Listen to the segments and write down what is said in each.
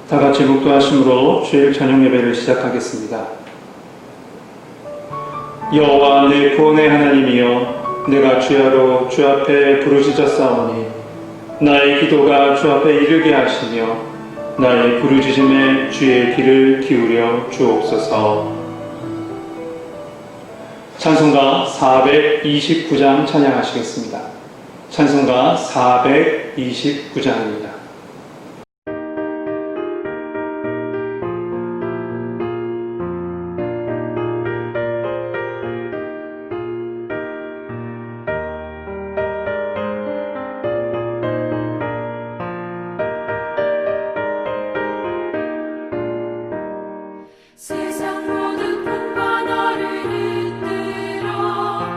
다 같이 묵도하심으로 주일 저녁 예배를 시작하겠습니다. 여호와 내 구원의 하나님이여, 내가 주야로 주 앞에 부르짖었사오니 나의 기도가 주 앞에 이르게 하시며 나의 부르짖음에 주의 귀를 기울여 주옵소서. 찬송가 429장 찬양하시겠습니다. 찬송가 429장입니다. 세상 모든 꿈과 너를 흔들어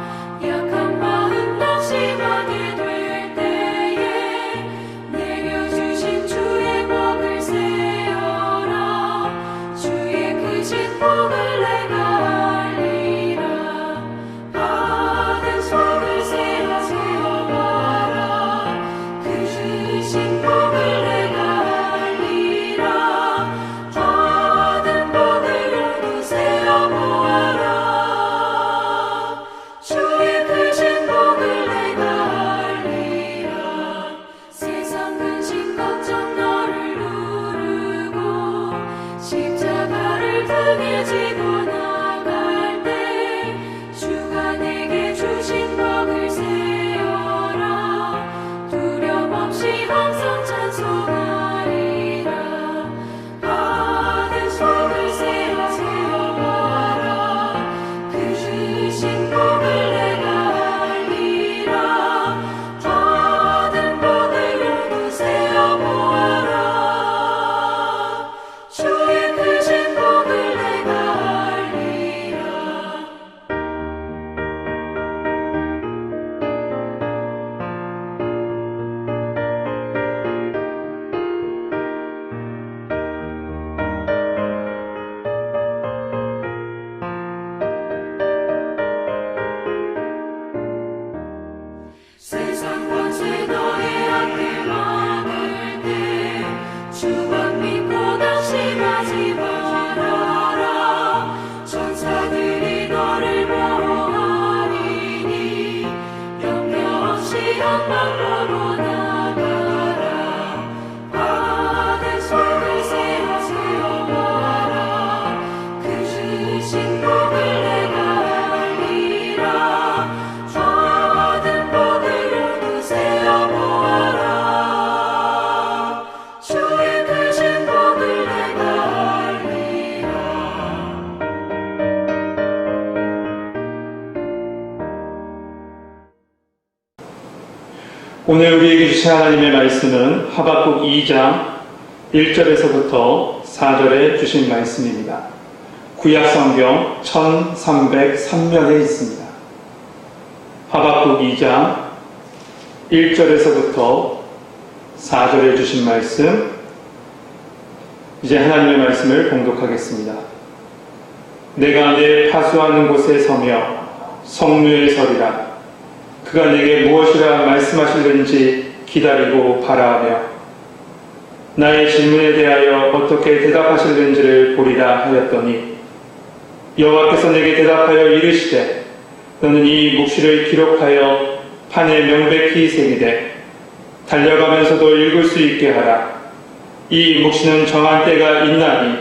약한 마음 낙심하게 될 때에 내려주신 주의 복을 세어라. 주의 크신 복을 내가 알리라. 받은 속을 세워봐라. 크신 복을 내가 알리라. 받은 복을 세어보아라. 주의 크신 복을 내가 알리라. 세상 근심 걱정 너를 누르고 십자가를 등에 지고 나갈 때 주가 내게 주신 복을 세어라. 두려움 없이 항상 찬송하리라. 받은 속을 세워봐라. 크신 복을 내가 알리라. 받은 복을 모두 세어보아라. 주의 크신 복을 내가 알리라. 세상 권세 너의 앞에 막을 때 주만 믿고 낙심하지 말아라. 천사들이 너를 보호하리니 염려 없이 한방으로 나가라. 받은 속을 세워봐라. 크신 복을 내가 알리라. 받은 복을 모두 세어보아라. 주의 크신 복을 내가 알리라. 오늘 우리에게 주신 하나님의 말씀은 하박국 2장 1절에서부터 4절에 주신 말씀입니다. 구약성경 1303면에 있습니다. 하박국 2장 1절에서부터 4절에 주신 말씀, 이제 하나님의 말씀을 봉독하겠습니다. 내가 내 파수하는 곳에 서며 성루에 서리라. 그가 내게 무엇이라 말씀하실는지 기다리고 바라하며 나의 질문에 대하여 어떻게 대답하실는지를 보리라 하였더니 여호와께서 내게 대답하여 이르시되 너는 이 묵시를 기록하여 판에 명백히 새기되 달려가면서도 읽을 수 있게 하라. 이 묵시는 정한 때가 있나니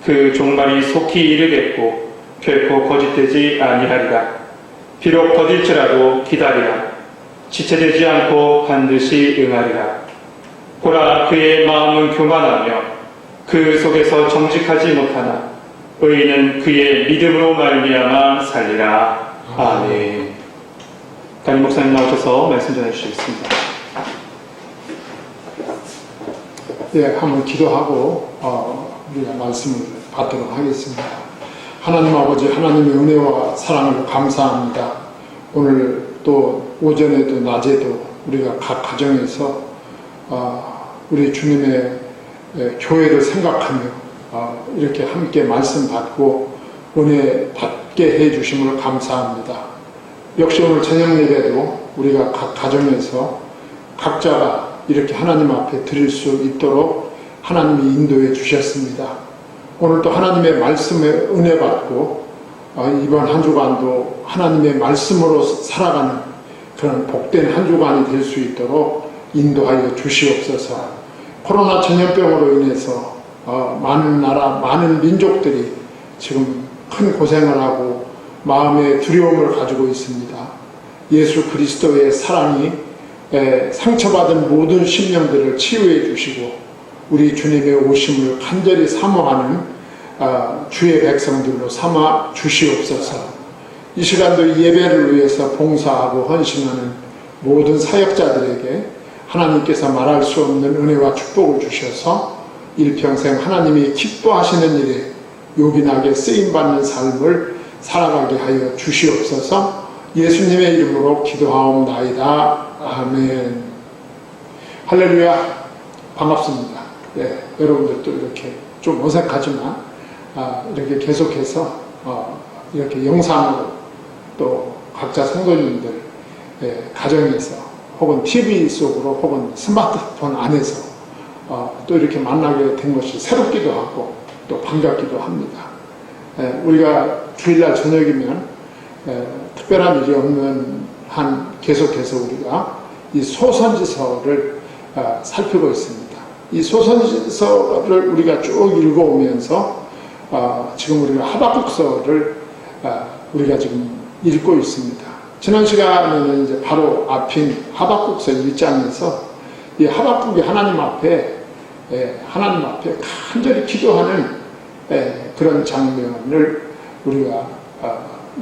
그 종말이 속히 이르겠고 결코 거짓되지 아니하리라. 비록 더딜지라도 기다리라. 지체되지 않고 반드시 응하리라. 보라, 그의 마음은 교만하며 그 속에서 정직하지 못하나 의인은 그의 믿음으로 말미암아 살리라. 아멘. 담임 목사님 나오셔서 말씀 전해주시겠습니다. 예, 한번 기도하고 우리가 말씀을 받도록 하겠습니다. 하나님 아버지, 하나님의 은혜와 사랑을 감사합니다. 오늘 또 오전에도 낮에도 우리가 각 가정에서 우리 주님의 교회를 생각하며 이렇게 함께 말씀 받고 은혜 받게 해주심을 감사합니다. 역시 오늘 저녁 예배도 우리가 각 가정에서 각자가 이렇게 하나님 앞에 드릴 수 있도록 하나님이 인도해 주셨습니다. 오늘도 하나님의 말씀에 은혜 받고 이번 한 주간도 하나님의 말씀으로 살아가는 그런 복된 한 주간이 될 수 있도록 인도하여 주시옵소서. 코로나 전염병으로 인해서 많은 나라, 많은 민족들이 지금 큰 고생을 하고 마음의 두려움을 가지고 있습니다. 예수 그리스도의 사랑이 상처받은 모든 심령들을 치유해 주시고 우리 주님의 오심을 간절히 사모하는 주의 백성들로 삼아 주시옵소서. 이 시간도 예배를 위해서 봉사하고 헌신하는 모든 사역자들에게 하나님께서 말할 수 없는 은혜와 축복을 주셔서 일평생 하나님이 기뻐하시는 일에 요긴하게 쓰임받는 삶을 살아가게 하여 주시옵소서. 예수님의 이름으로 기도하옵나이다. 아멘. 할렐루야. 반갑습니다. 여러분들도 이렇게 좀 어색하지만 이렇게 계속해서 이렇게 영상으로 또 각자 성도님들 가정에서 혹은 TV 속으로 혹은 스마트폰 안에서 또 이렇게 만나게 된 것이 새롭기도 하고 또 반갑기도 합니다. 우리가 주일날 저녁이면 특별한 일이 없는 한 계속해서 우리가 이 소선지서를 살피고 있습니다. 이 소선지서를 우리가 쭉 읽어오면서 지금 우리가 하박국서를 우리가 지금 읽고 있습니다. 지난 시간에는 이제 바로 앞인 하박국서 1장에서 이 하박국이 하나님 앞에 간절히 기도하는 그런 장면을 우리가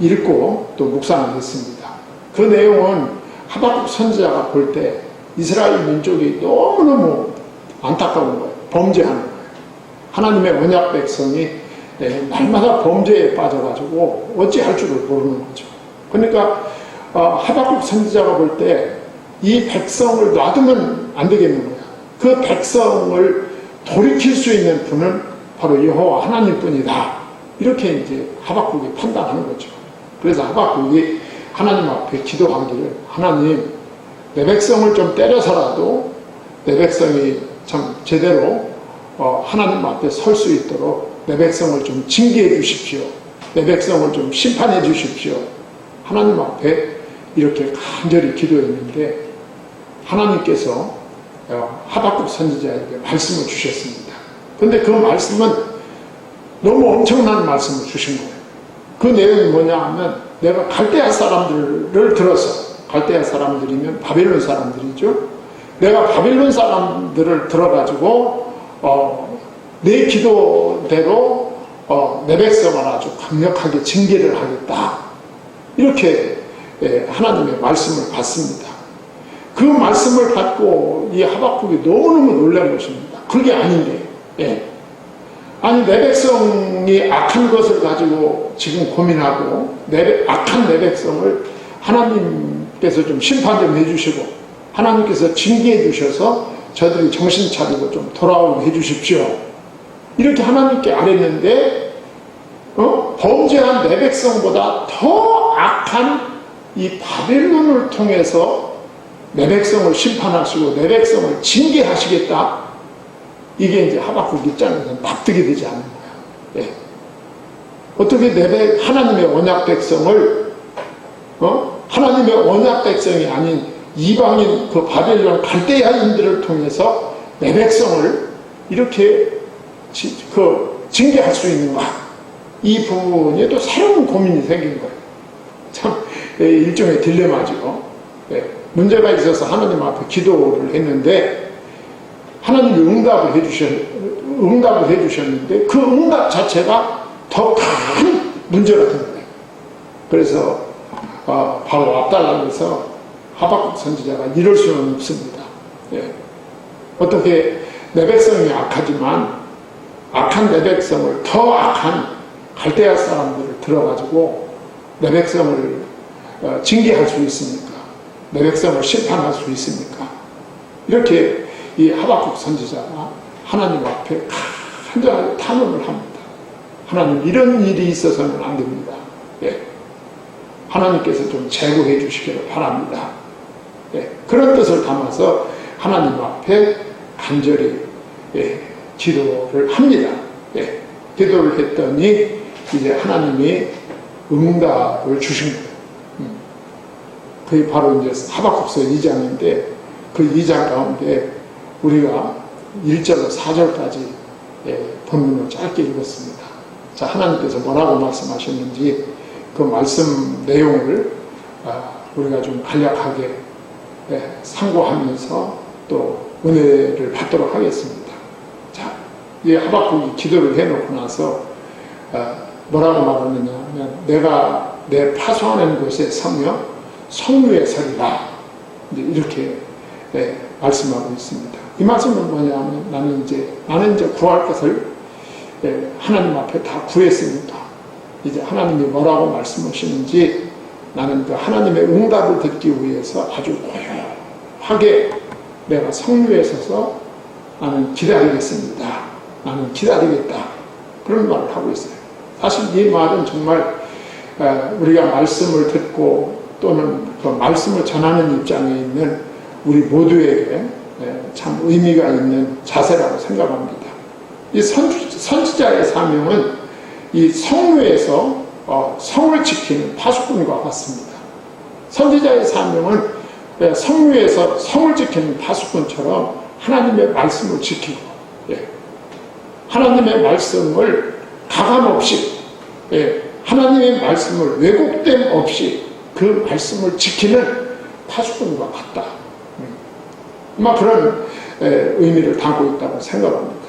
읽고 또 묵상을 했습니다. 그 내용은 하박국 선지자가 볼 때 이스라엘 민족이 너무너무 안타까운 거예요. 범죄하는 거예요. 하나님의 언약 백성이 날마다 범죄에 빠져가지고 어찌할 줄을 모르는 거죠. 그러니까 하박국 선지자가 볼 때 이 백성을 놔두면 안 되겠는 거야. 그 백성을 돌이킬 수 있는 분은 바로 여호와 하나님뿐이다. 이렇게 이제 하박국이 판단하는 거죠. 그래서 하박국이 하나님 앞에 기도하기를, 하나님, 내 백성을 좀 때려서라도 내 백성이 참 제대로 하나님 앞에 설 수 있도록 내 백성을 좀 징계해 주십시오. 내 백성을 좀 심판해 주십시오. 하나님 앞에 이렇게 간절히 기도했는데 하나님께서 하박국 선지자에게 말씀을 주셨습니다. 그런데 그 말씀은 너무 엄청난 말씀을 주신 거예요. 그 내용이 뭐냐 하면, 내가 갈대아 사람들을 들어서, 갈대아 사람들이면 바벨론 사람들이죠. 내가 바벨론 사람들을 들어가지고 내 기도대로 내 백성을 아주 강력하게 징계를 하겠다. 이렇게 하나님의 말씀을 받습니다. 그 말씀을 받고 이 하박국이 너무너무 놀란 것입니다. 그게 아닌데, 아니 내 백성이 악한 것을 가지고 지금 고민하고 악한 내 백성을 하나님께서 좀 심판 좀 해주시고 하나님께서 징계해 주셔서 저들이 정신 차리고 좀 돌아오게 해주십시오. 이렇게 하나님께 아뢰는데 범죄한 내 백성보다 더 악한 이 바벨론을 통해서 내 백성을 심판하시고 내 백성을 징계하시겠다. 이게 이제 하박국 입장에서는 납득이 되지 않는 거야. 어떻게 하나님의 언약 백성을 하나님의 언약 백성이 아닌 이방인 그 바벨론 갈대아인들을 통해서 내 백성을 이렇게 징계할 수 있는가? 이 부분에 또 새로운 고민이 생긴 거예요. 참 일종의 딜레마죠. 문제가 있어서 하나님 앞에 기도를 했는데 하나님이 응답을 해주셨는데 그 응답 자체가 더 큰 문제가 된 거예요. 그래서 바로 앞달라면서 하박국 선지자가 이럴 수는 없습니다. 어떻게 내 백성이 악하지만 악한 내 백성을 더 악한 갈대아 사람들을 들어가지고 내 백성을 징계할 수 있습니까? 내 백성을 심판할 수 있습니까? 이렇게 이 하박국 선지자가 하나님 앞에 간절하게 탄원을 합니다. 하나님, 이런 일이 있어서는 안 됩니다. 하나님께서 좀 제거해 주시기를 바랍니다. 그런 뜻을 담아서 하나님 앞에 간절히 기도를 합니다. 예. 기도를 했더니 이제 하나님이 응답을 주신 거예요. 그게 바로 이제 하박국서 2장인데 그 2장 가운데 우리가 1절로 4절까지 본문을 짧게 읽었습니다. 자, 하나님께서 뭐라고 말씀하셨는지 그 말씀 내용을 우리가 좀 간략하게 상고하면서 또 은혜를 받도록 하겠습니다. 자, 이 하박국이 기도를 해놓고 나서 뭐라고 말하느냐 하면 내가 내 파송하는 곳에 서며 성루에 서리라 이렇게 말씀하고 있습니다. 이 말씀은 뭐냐면 나는 이제 구할 것을 하나님 앞에 다 구했으니까 이제 하나님이 뭐라고 말씀하시는지 나는 그 하나님의 응답을 듣기 위해서 아주 고요하게 내가 성루에 서서 나는 기다리겠습니다. 나는 기다리겠다. 그런 말을 하고 있어요. 사실 이 말은 정말 우리가 말씀을 듣고 또는 그 말씀을 전하는 입장에 있는 우리 모두에게 참 의미가 있는 자세라고 생각합니다. 이 선지자의 사명은 이 성루에서 성을 지키는 파수꾼과 같습니다. 선지자의 사명은 성루에서 성을 지키는 파수꾼처럼 하나님의 말씀을 지키고 하나님의 말씀을 가감없이 하나님의 말씀을 왜곡됨 없이 그 말씀을 지키는 파수꾼과 같다. 아마 그런 의미를 담고 있다고 생각합니다.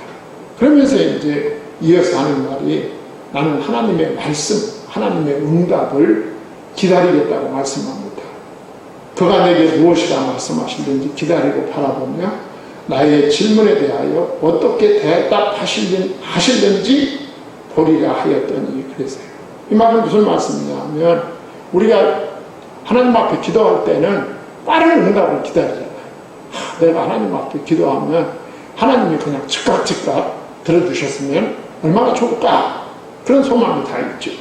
그러면서 이제 이어서 하는 말이 나는 하나님의 말씀, 하나님의 응답을 기다리겠다고 말씀합니다. 그가 내게 무엇이라 말씀하시는지 기다리고 바라보며 나의 질문에 대하여 어떻게 대답하실는지 보리라 하였더니 그랬어요. 이 말은 무슨 말씀이냐 하면 우리가 하나님 앞에 기도할 때는 빠른 응답을 기다리잖아요. 내가 하나님 앞에 기도하면 하나님이 그냥 즉각 들어주셨으면 얼마나 좋을까 그런 소망이 다 있죠.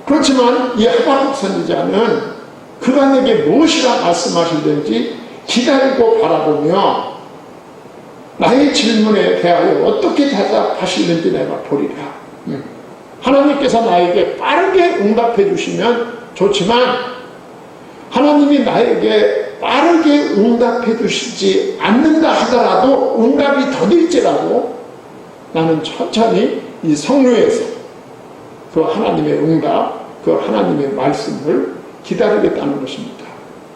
그렇지만 이 하박국 선지자는 그가 내게 무엇이라 말씀하실는지 기다리고 바라보며 나의 질문에 대하여 어떻게 대답하실는지 내가 보리라. 하나님께서 나에게 빠르게 응답해 주시면 좋지만 하나님이 나에게 빠르게 응답해 주시지 않는다 하더라도 응답이 더딜지라도 나는 천천히 이 성루에서 그 하나님의 응답, 그 하나님의 말씀을 기다리겠다는 것입니다.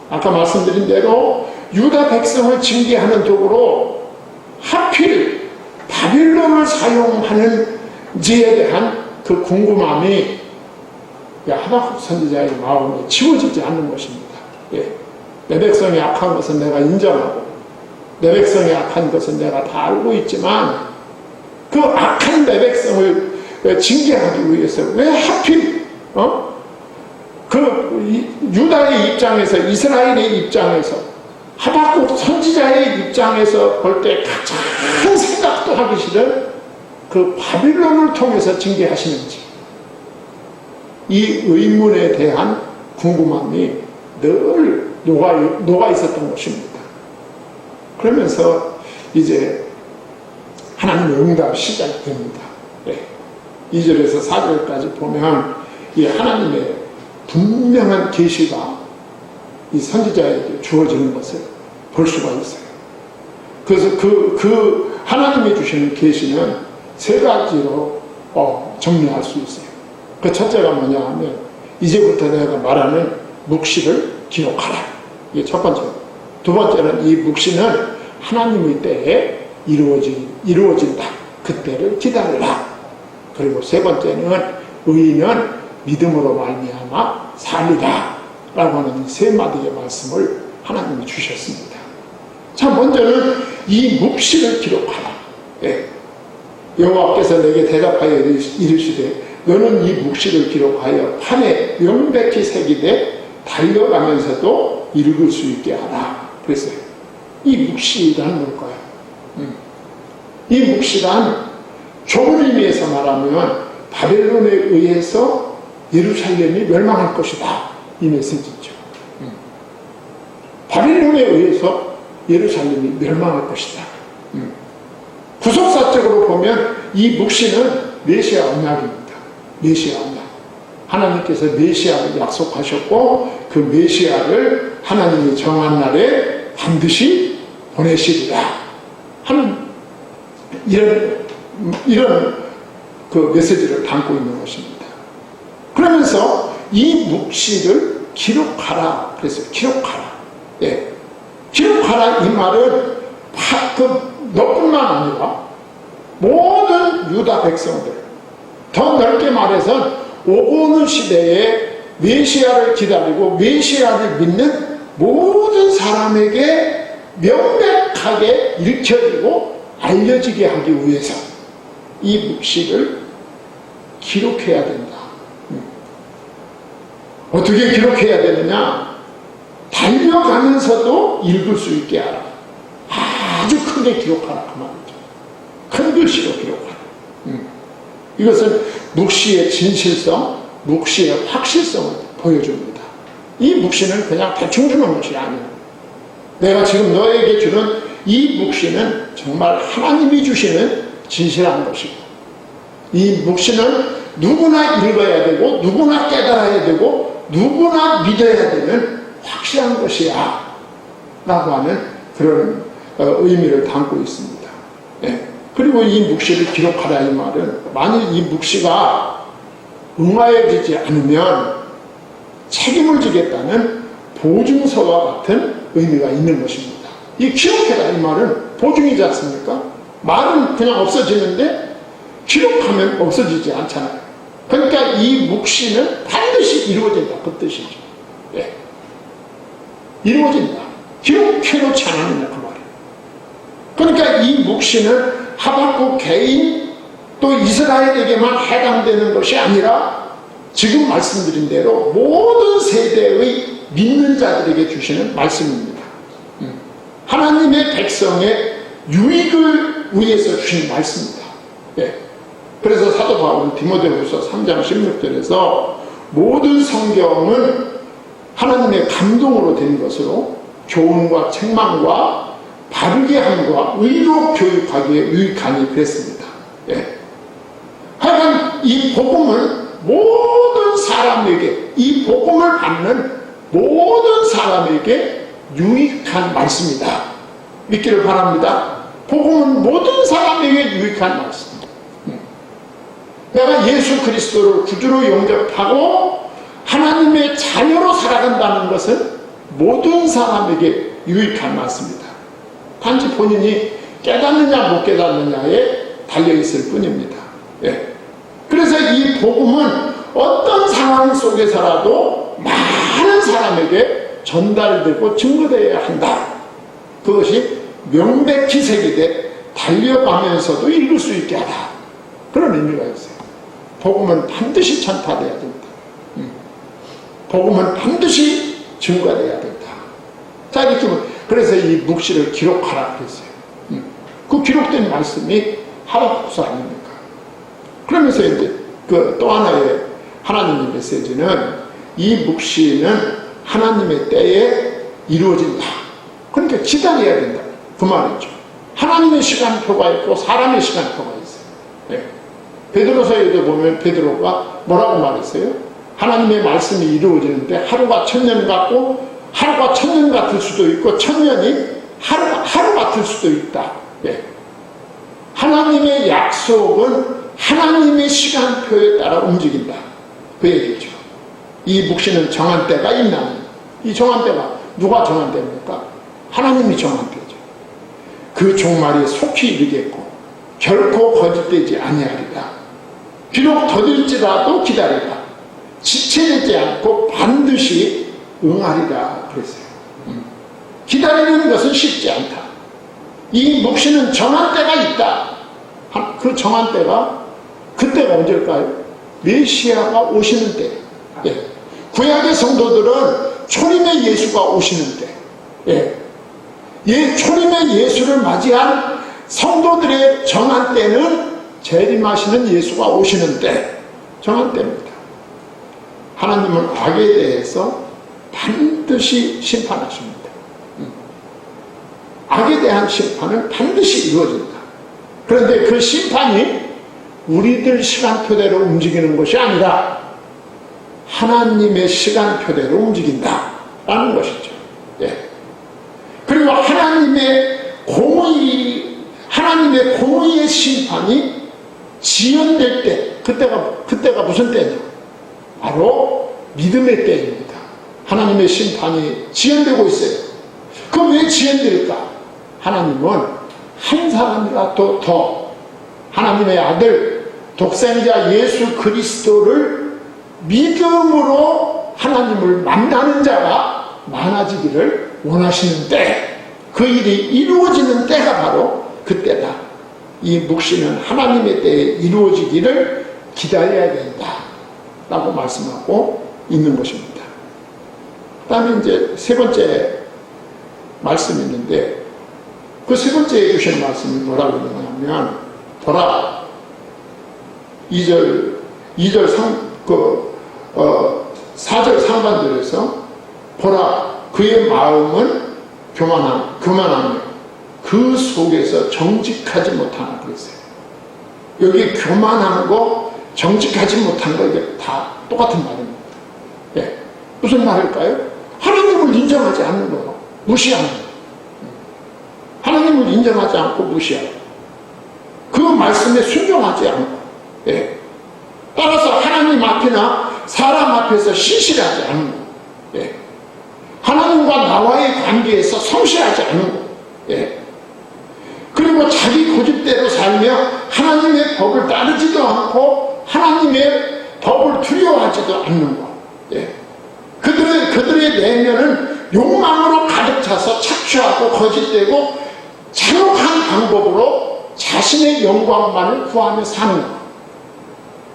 아까 말씀드린 대로 유다 백성을 징계하는 쪽으로 하필 바빌론을 사용하는지에 대한 그 궁금함이 하박국 선지자의 마음에 지워지지 않는 것입니다. 내 백성이 악한 것은 내가 인정하고 내 백성이 악한 것은 내가 다 알고 있지만 그 악한 내 백성을 징계하기 위해서 왜 하필 그 유다의 입장에서 이스라엘의 입장에서 하박국 선지자의 입장에서 볼 때 가장 생각도 하기 싫은 그 바빌론을 통해서 징계하시는지 이 의문에 대한 궁금함이 늘 녹아 있었던 것입니다. 그러면서 이제 하나님의 응답이 시작이 됩니다. 2절에서 4절까지 보면 이 하나님의 분명한 계시가 이 선지자에게 주어지는 것을 볼 수가 있어요. 그래서 그 하나님이 주시는 계시는 세 가지로 정리할 수 있어요. 그 첫째가 뭐냐 하면 이제부터 내가 말하는 묵시를 기록하라. 이게 첫 번째. 두 번째는 이 묵시는 하나님의 때에 이루어진다. 그때를 기다려라. 그리고 세 번째는 의인은 믿음으로 말미암아 살리라. 라고 하는 세 마디의 말씀을 하나님이 주셨습니다. 자, 먼저는 이 묵시를 기록하라. 여호와께서 내게 대답하여 이르시되 너는 이 묵시를 기록하여 판에 명백히 새기되 달려가면서도 읽을 수 있게 하라. 그랬어요. 이 묵시란 뭘까요? 이 묵시란 좁은 의미에서 말하면 바벨론에 의해서 예루살렘이 멸망할 것이다. 이 메시지죠. 바벨론에 의해서 예루살렘이 멸망할 것이다. 구속사적으로 보면 이 묵시는 메시아 언약입니다. 메시아 언약. 하나님께서 메시아를 약속하셨고 그 메시아를 하나님이 정한 날에 반드시 보내시리라 하는 이런 그 메시지를 담고 있는 것입니다. 그러면서 이 묵시를 기록하라 그랬어요. 기록하라. 예. 기록하라 이 말은 너뿐만 아니라 모든 유다 백성들, 더 넓게 말해서 오고 오는 시대에 메시아를 기다리고 메시아를 믿는 모든 사람에게 명백하게 읽혀지고 알려지게 하기 위해서 이 묵시를 기록해야 된다. 어떻게 기록해야 되느냐? 달려가면서도 읽을 수 있게 하라. 아주 크게 기록하라 그 말이죠. 큰 글씨로 기록하라. 이것은 묵시의 진실성, 묵시의 확실성을 보여줍니다. 이 묵시는 그냥 대충 주는 것이 아니에요. 내가 지금 너에게 주는 이 묵시는 정말 하나님이 주시는 진실한 것이고, 이 묵시는 누구나 읽어야 되고 누구나 깨달아야 되고 누구나 믿어야 되는 확실한 것이야 라고 하는 그런 의미를 담고 있습니다. 예. 그리고 이 묵시를 기록하라 이 말은 만일 이 묵시가 응하여지지 않으면 책임을 지겠다는 보증서와 같은 의미가 있는 것입니다. 이 기록해라 이 말은 보증이지 않습니까? 말은 그냥 없어지는데 기록하면 없어지지 않잖아요. 그러니까 이 묵시는 반드시 이루어진다 그 뜻이죠. 예. 이루어진다. 기록해놓지 않았느냐 그 말이에요. 그러니까 이 묵시는 하박국 개인 또 이스라엘에게만 해당되는 것이 아니라 지금 말씀드린 대로 모든 세대의 믿는 자들에게 주시는 말씀입니다. 하나님의 백성의 유익을 위해서 주신 말씀입니다. 예. 그래서 사도 바울은 디모데후서 3장 16절에서 모든 성경은 하나님의 감동으로 된 것으로 교훈과 책망과 바르게 함과 의로 교육하기에 유익하니 그랬습니다. 예. 하여간 이 복음은 모든 사람에게, 이 복음을 받는 모든 사람에게 유익한 말씀이다. 믿기를 바랍니다. 복음은 모든 사람에게 유익한 말씀. 내가 예수 그리스도를 구주로 영접하고 하나님의 자녀로 살아간다는 것은 모든 사람에게 유익한 말씀입니다. 단지 본인이 깨닫느냐 못 깨닫느냐에 달려있을 뿐입니다. 예. 그래서 이 복음은 어떤 상황 속에서라도 많은 사람에게 전달되고 증거되어야 한다. 그것이 명백히 새기되 달려가면서도 읽을 수 있게 하라. 그런 의미가 있어요. 복음은 반드시 전파되어야 된다. 복음은 반드시 증거되어야 된다. 자, 이렇게 그래서 이 묵시를 기록하라 그랬어요. 그 기록된 말씀이 하박국서 아닙니까? 그러면서 이제 그 또 하나의 하나님의 메시지는 이 묵시는 하나님의 때에 이루어진다. 그러니까 기다려야 된다. 그 말이죠. 하나님의 시간표가 있고 사람의 시간표가 있어요. 네. 베드로서에도 보면 베드로가 뭐라고 말했어요? 하나님의 말씀이 이루어지는데 하루가 1000년 같고 하루가 1000년 같을 수도 있고 1000년이 하루 같을 수도 있다. 네. 하나님의 약속은 하나님의 시간표에 따라 움직인다. 그 얘기죠. 이 묵시는 정한 때가 있나? 이 정한 때가 누가 정한 때입니까? 하나님이 정한 때죠. 그 종말이 속히 이르겠고 결코 거짓되지 아니하리라. 비록 더딜지라도 기다리라. 지체되지 않고 반드시 응하리라 그랬어요. 기다리는 것은 쉽지 않다. 이 묵시는 정한 때가 있다. 그 정한 때가 그때가 언제일까요? 메시아가 오시는 때. 예. 구약의 성도들은 초림의 예수가 오시는 때. 예. 초림의 예수를 맞이한 성도들의 정한 때는 재림하시는 예수가 오시는 때. 정한 때입니다. 하나님은 악에 대해서 반드시 심판하십니다. 악에 대한 심판은 반드시 이루어진다. 그런데 그 심판이 우리들 시간표대로 움직이는 것이 아니라 하나님의 시간표대로 움직인다라는 것이죠. 예. 그리고 하나님의 공의의 심판이 지연될 때, 그때가 무슨 때냐? 바로 믿음의 때입니다. 하나님의 심판이 지연되고 있어요. 그럼 왜 지연될까? 하나님은 한 사람이라도 더 하나님의 아들 독생자 예수 그리스도를 믿음으로 하나님을 만나는 자가 많아지기를 원하시는 때, 그 일이 이루어지는 때가 바로 그때다. 이 묵시는 하나님의 때에 이루어지기를 기다려야 된다 라고 말씀하고 있는 것입니다. 그 다음에 이제 세 번째 말씀이 있는데, 그 세 번째 주신 말씀이 뭐라고 그러냐면, 보라, 4절 상반절에서 보라, 그의 마음은 교만하며 그 속에서 정직하지 못하나 그랬어요. 여기 교만한 거, 정직하지 못한 거, 이게 다 똑같은 말입니다. 예. 무슨 말일까요? 하나님을 인정하지 않는 거예요. 무시하는 거예요. 하나님을 인정하지 않고 무시하고, 그 말씀에 순종하지 않고, 예. 따라서 하나님 앞이나 사람 앞에서 신실하지 않는 거예요. 예. 하나님과 나와의 관계에서 성실하지 않는 거예요. 예. 그리고 자기 고집대로 살며 하나님의 법을 따르지도 않고 하나님의 법을 두려워하지도 않는 것. 예. 그들의 내면은 욕망으로 가득 차서 착취하고 거짓되고 잔혹한 방법으로 자신의 영광만을 구하며 사는 것.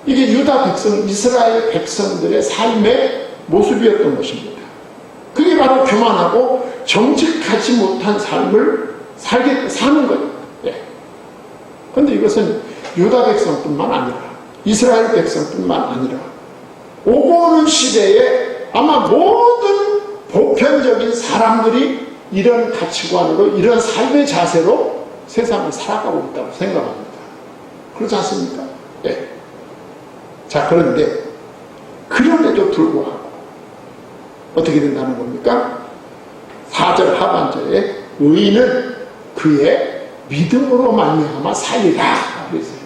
이게 유다 백성, 이스라엘 백성들의 삶의 모습이었던 것입니다. 그게 바로 교만하고 정직하지 못한 삶을 사는 거예요. 그런데 이것은 유다 백성뿐만 아니라 이스라엘 백성뿐만 아니라 오고 오는 시대에 아마 모든 보편적인 사람들이 이런 가치관으로, 이런 삶의 자세로 세상을 살아가고 있다고 생각합니다. 그렇지 않습니까? 네. 자, 그런데 그럼에도 불구하고 어떻게 된다는 겁니까? 4절 하반절에 의인은 그의 믿음으로 말미암아 살리라 그랬어요.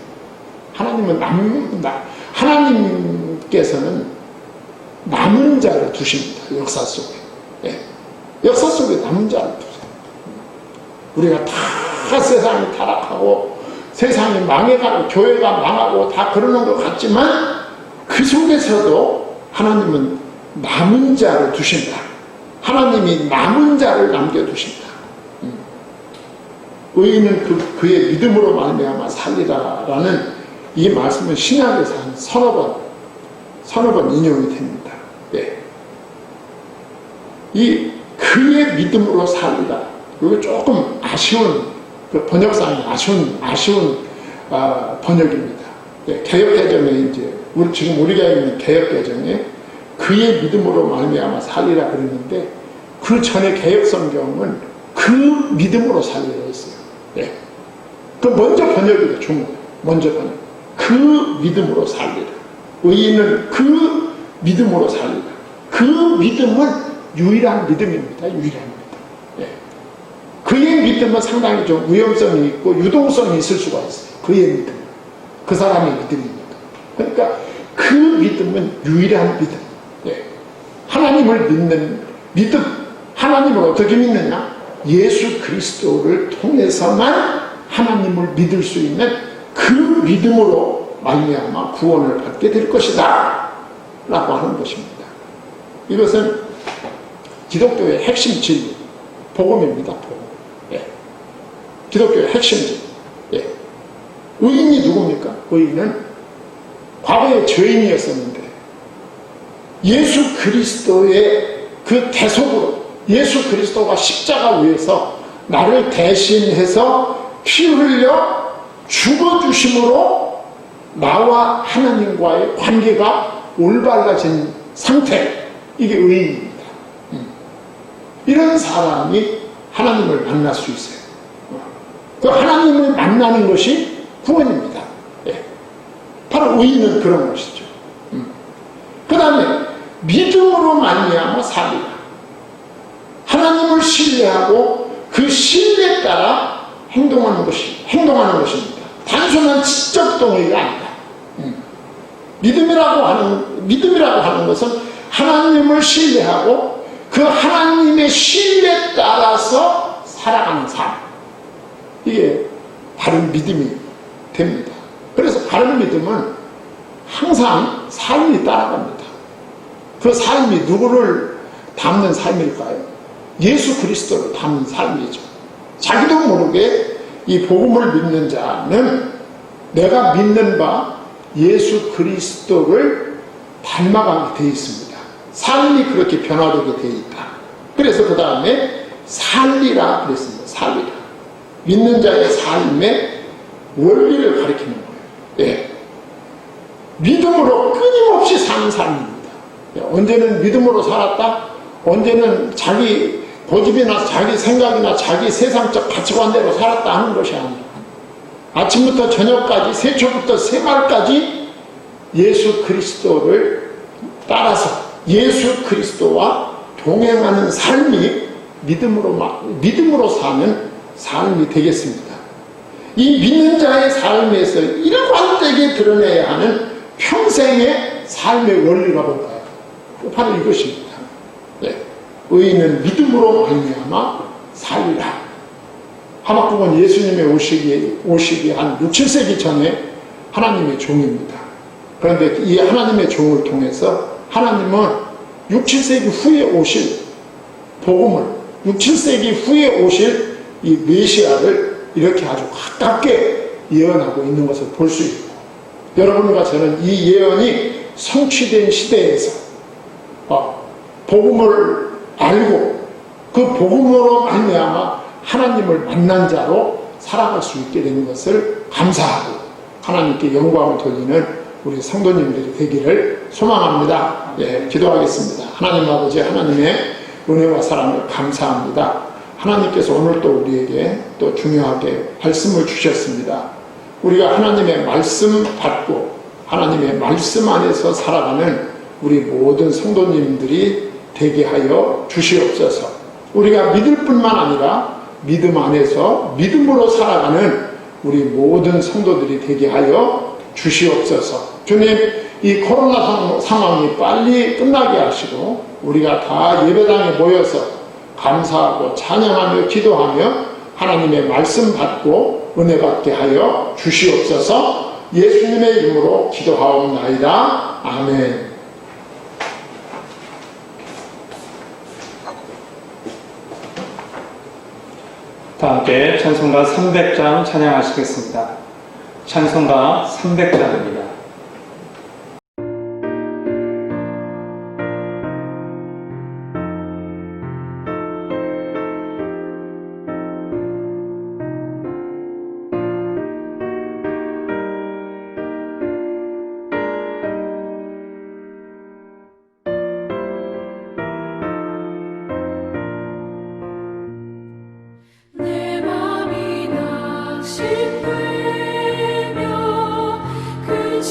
하나님께서는 남은 자를 두십니다. 역사 속에. 예. 역사 속에 남은 자를 두세요. 우리가 다 세상이 타락하고 세상이 망해가고 교회가 망하고 다 그러는 것 같지만 그 속에서도 하나님은 남은 자를 두신다. 하나님이 남은 자를 남겨두신다. 의인은 그의 믿음으로 말미암아 살리라라는 이 말씀은 신약에서 한 서너 번 인용이 됩니다. 예. 이 그의 믿음으로 살리라. 이거 조금 아쉬운, 그 번역상이 아쉬운 번역입니다. 예. 개역개정에 이제 지금 우리가 있는 개역개정에 그의 믿음으로 말미암아 살리라 그랬는데 그 전에 개역성경은 그 믿음으로 살리라 했어요. 예. 그 먼저 번역이다, 중국. 먼저 번역. 그 믿음으로 살리라. 의인은 그 믿음으로 살리라. 그 믿음은 유일한 믿음입니다. 유일한 믿음. 예. 그의 믿음은 상당히 좀 위험성이 있고 유동성이 있을 수가 있어요. 그의 믿음. 그 사람의 믿음입니다. 그러니까 그 믿음은 유일한 믿음. 예. 하나님을 믿는 믿음. 하나님을 어떻게 믿느냐? 예수 그리스도를 통해서만 하나님을 믿을 수 있는 그 믿음으로 말미암아 구원을 받게 될 것이다 라고 하는 것입니다. 이것은 기독교의 핵심 진리, 복음입니다. 복음. 예. 기독교의 핵심 진리. 예. 의인이 누굽니까? 의인은 과거에 죄인이었었는데 예수 그리스도의 그 대속으로, 예수 그리스도가 십자가 위에서 나를 대신해서 피 흘려 죽어주심으로 나와 하나님과의 관계가 올바라진 상태, 이게 의인입니다. 이런 사람이 하나님을 만날 수 있어요. 그 하나님을 만나는 것이 구원입니다. 예. 바로 의인은 그런 것이죠. 그 다음에 믿음으로 말미암아 살리라. 하나님을 신뢰하고 그 신뢰에 따라 행동하는 것입니다. 단순한 지적 동의가 아니다. 믿음이라고 하는 것은 하나님을 신뢰하고 그 하나님의 신뢰에 따라서 살아가는 삶. 이게 바른 믿음이 됩니다. 그래서 바른 믿음은 항상 삶이 따라갑니다. 그 삶이 누구를 닮는 삶일까요? 예수 그리스도를 닮는 삶이죠. 자기도 모르게 이 복음을 믿는 자는 내가 믿는 바 예수 그리스도를 닮아가게 되어 있습니다. 삶이 그렇게 변화되게 되어 있다. 그래서 그 다음에 살리라 그랬습니다. 살리라. 믿는 자의 삶의 원리를 가리키는 거예요. 예. 믿음으로 끊임없이 사는 삶입니다. 언제는 믿음으로 살았다, 언제는 자기 고집이나 자기 생각이나 자기 세상적 가치관대로 살았다 하는 것이 아니라 아침부터 저녁까지, 세초부터 새말까지 예수 그리스도를 따라서 예수 그리스도와 동행하는 삶이 믿음으로 사는 삶이 되겠습니다. 이 믿는 자의 삶에서 일관되게 드러내야 하는 평생의 삶의 원리가 뭘까요? 바로 이것입니다. 네. 의인은 믿음으로 말미암아 살리라. 하박국은 예수님의 오시기 한 6, 7세기 전에 하나님의 종입니다. 그런데 이 하나님의 종을 통해서 하나님은 6, 7세기 후에 오실 복음을, 6, 7세기 후에 오실 이 메시아를 이렇게 아주 가깝게 예언하고 있는 것을 볼 수 있고, 여러분과 저는 이 예언이 성취된 시대에서 복음을 알고 그 복음으로 말미암아 하나님을 만난 자로 살아갈 수 있게 되는 것을 감사하고 하나님께 영광을 돌리는 우리 성도님들이 되기를 소망합니다. 예, 기도하겠습니다. 하나님 아버지, 하나님의 은혜와 사랑을 감사합니다. 하나님께서 오늘 또 우리에게 또 중요하게 말씀을 주셨습니다. 우리가 하나님의 말씀 받고 하나님의 말씀 안에서 살아가는 우리 모든 성도님들이 되게 하여 주시옵소서. 우리가 믿을 뿐만 아니라 믿음 안에서 믿음으로 살아가는 우리 모든 성도들이 되게 하여 주시옵소서. 주님, 이 코로나 상황이 빨리 끝나게 하시고 우리가 다 예배당에 모여서 감사하고 찬양하며 기도하며 하나님의 말씀 받고 은혜 받게 하여 주시옵소서. 예수님의 이름으로 기도하옵나이다. 아멘. 다 함께 찬송가 300장 찬양하시겠습니다. 찬송가 300장입니다. 내 맘이 낙심되며 그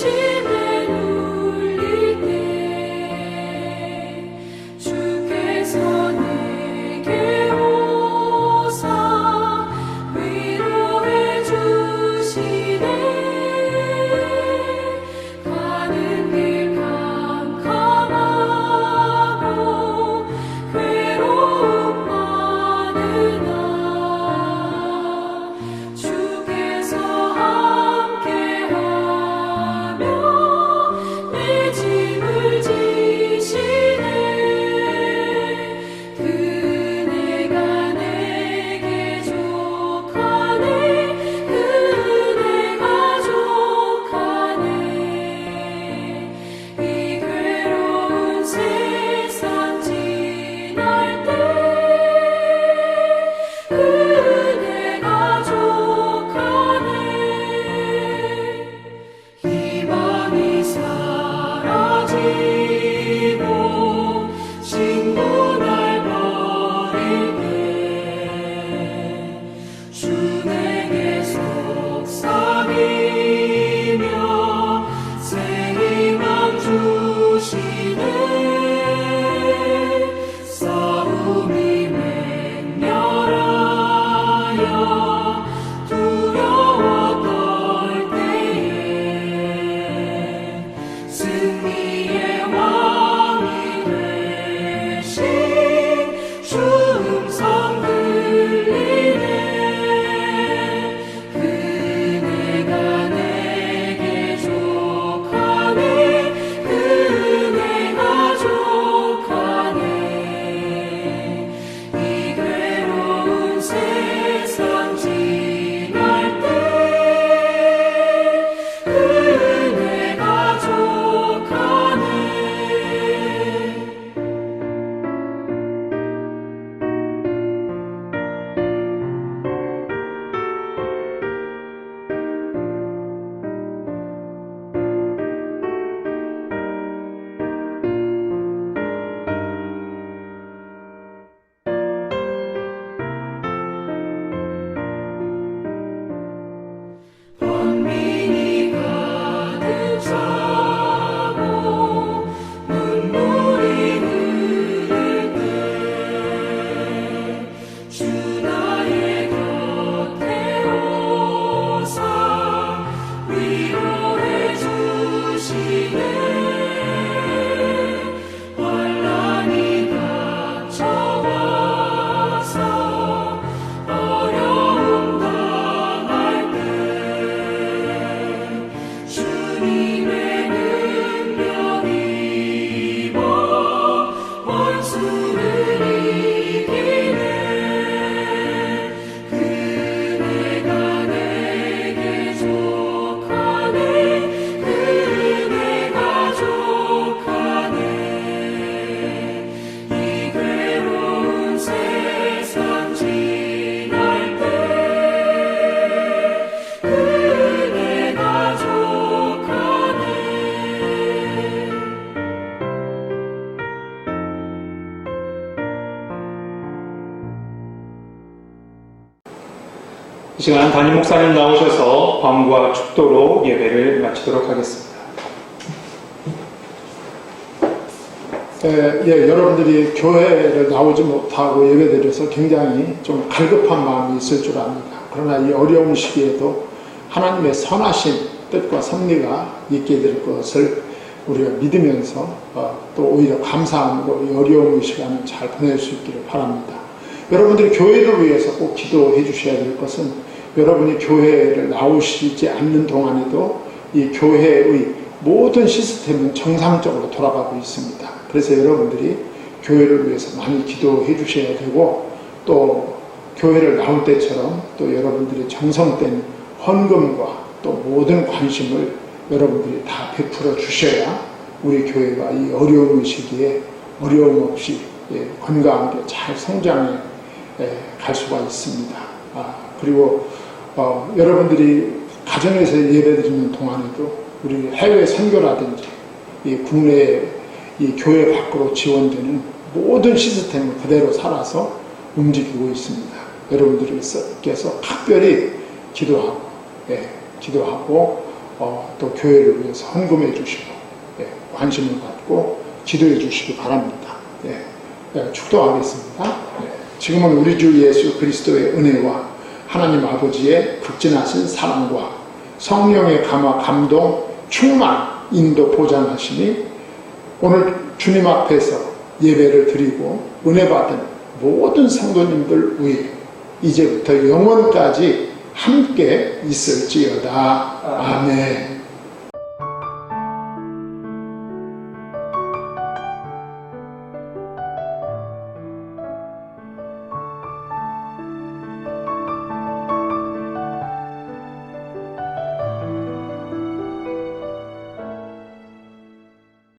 이 시간 담임 목사님 나오셔서 광고와 축도로 예배를 마치도록 하겠습니다. 여러분들이 교회를 나오지 못하고 예배드려서 굉장히 좀 갈급한 마음이 있을 줄 압니다. 그러나 이 어려운 시기에도 하나님의 선하신 뜻과 섭리가 있게 될 것을 우리가 믿으면서 또 오히려 감사함으로 이 어려운 시간을 잘 보낼 수 있기를 바랍니다. 여러분들이 교회를 위해서 꼭 기도해 주셔야 될 것은 여러분이 교회를 나오시지 않는 동안에도 이 교회의 모든 시스템은 정상적으로 돌아가고 있습니다. 그래서 여러분들이 교회를 위해서 많이 기도해 주셔야 되고 또 교회를 나올 때처럼 또 여러분들이 정성된 헌금과 또 모든 관심을 여러분들이 다 베풀어 주셔야 우리 교회가 이 어려운 시기에 어려움 없이 건강하게 잘 성장해 갈 수가 있습니다. 그리고 여러분들이 가정에서 예배드리는 동안에도 우리 해외 선교라든지 이 국내에 이 교회 밖으로 지원되는 모든 시스템을 그대로 살아서 움직이고 있습니다. 여러분들께서 각별히 기도하고 또 교회를 위해서 헌금해 주시고 관심을 갖고 기도해 주시기 바랍니다. 축도하겠습니다. 지금은 우리 주 예수 그리스도의 은혜와 하나님 아버지의 극진하신 사랑과 성령의 감화, 감동, 충만, 인도 보장하시니 오늘 주님 앞에서 예배를 드리고 은혜 받은 모든 성도님들 위해 이제부터 영원까지 함께 있을지어다. 아멘.